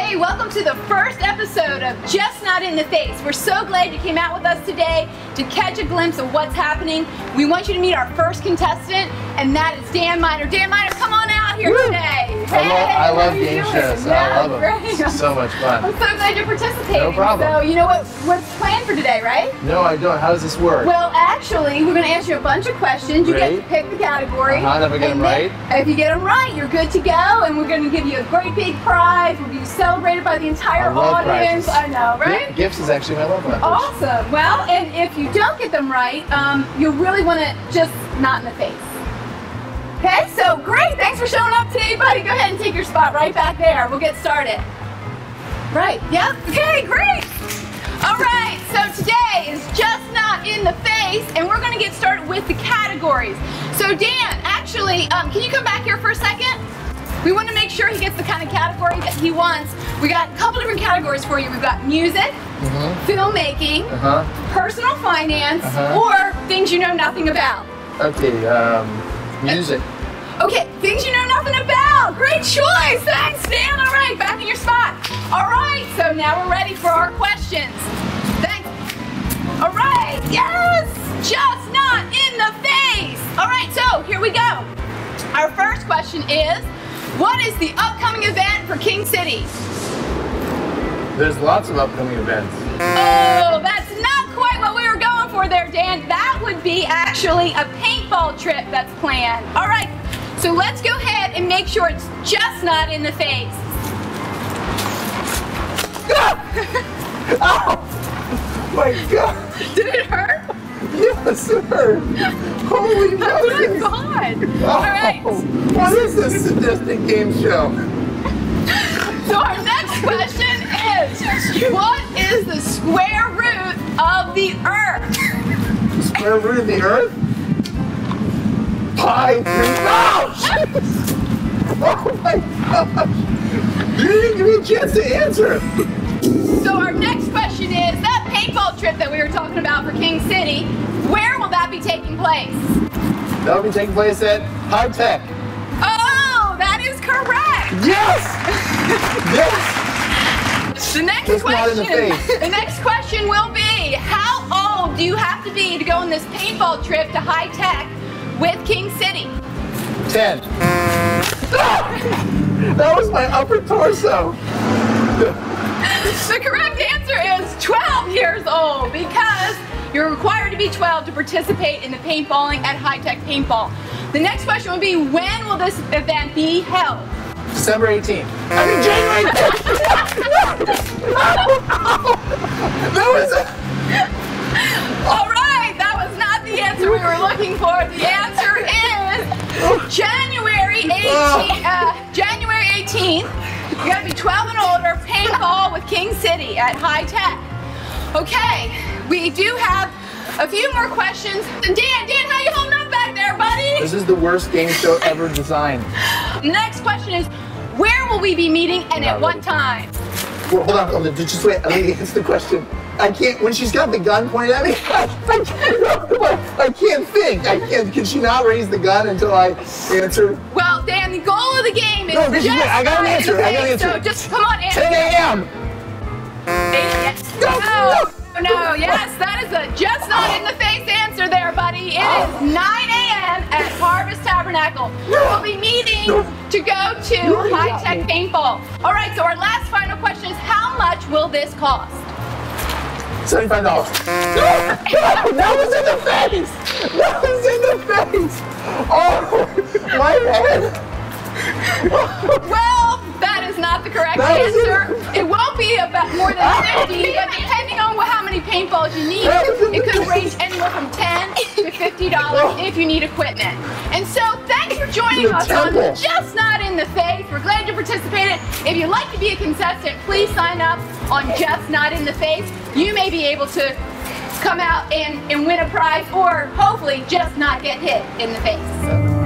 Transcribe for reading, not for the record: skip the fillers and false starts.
Hey, welcome to the first episode of Just Not in the Face. We're so glad you came out with us today to catch a glimpse of what's happening. We want you to meet our first contestant, and that is Dan Miner. Dan Miner, come on out here today. I love game shows. I love them. It's so much fun. I'm so glad you're participating. No problem. So you know what's planned for today, right? No, I don't. How does this work? Well, actually, we're going to ask you a bunch of questions. You get to pick the category. If I get them right? If you get them right, you're good to go, and we're going to give you a great big prize. We'll be celebrated by the entire audience. Prizes. I know, right? Gifts is actually my love language. Awesome. Well, and if you don't get them right, you'll really want to just not in the face. Okay, so great. Thanks for showing up today, buddy. Go ahead and take your spot right back there. We'll get started. Right. Yep. Okay, great. All right, so today is Just Not in the Face, and we're going to get started with the categories. So Dan, actually, can you come back here for a second? We want to make sure he gets the kind of category that he wants. We got a couple different categories for you. We've got music, filmmaking, personal finance, or things you know nothing about. Okay, music. Okay, things you know nothing about. Great choice. Thanks, Dan. All right, back in your spot. All right, so now we're ready for our questions. Thanks. All right, yes, just not in the face. All right, so here we go. Our first question is, what is the upcoming event for King City? There's lots of upcoming events. Oh, that's not quite what we were going for there, Dan. That would be actually a paintball trip that's planned. All right, so let's go ahead and make sure it's just not in the face. Oh my God! Did it hurt? Yes, it hurt. Holy moly! Oh my God! All right. What is this sadistic game show? So our next question is, what is the square root of the Earth? The square root of the Earth? Pi 3. Oh my gosh! You didn't give me a chance to answer. So our next question is, that paintball trip that we were talking about for King City, where will that be taking place? That will be taking place at High Tech. Oh, that is correct. Yes! Yes! The next question will be, how old do you have to be to go on this paintball trip to High Tech with King City? 10. That was my upper torso. The correct answer is 12 years old, because you're required to be 12 to participate in the paintballing at High Tech Paintball. The next question would be, when will this event be held? December 18th. I mean January That was all right, that was not the answer we were looking for. The answer is January 18th. January 18th. You gotta be 12 and older, paintball with King City at High Tech. Okay, we do have a few more questions. Dan, how you holding up back there, buddy? This is the worst game show ever designed. The next question is, where will we be meeting and at what time? Well, hold on, just wait, let me answer the question. I can't, when she's got the gun pointed at me, I can't think. Can she not raise the gun until I answer? Well, Dan, the goal of the game is I got an answer. So just come on, answer. 10 a.m. No, yes, that is a just not in the face answer there, buddy. It is 9 a.m. at Harvest Tabernacle. We'll be meeting to go to High Tech Paintball. All right, so our last final question is, how much will this cost? $75. That was in the face! That was in the face! Oh, my head! Well, that is not the correct answer. It won't be about more than 50, but depending on how many paintballs you need, it could range anywhere from $10 to $50 if you need equipment. And so, thanks for joining us on Just Not in the Face. We're glad you participated. If you'd like to be a contestant, please sign up on Just Not in the Face. You may be able to come out and win a prize, or hopefully just not get hit in the face.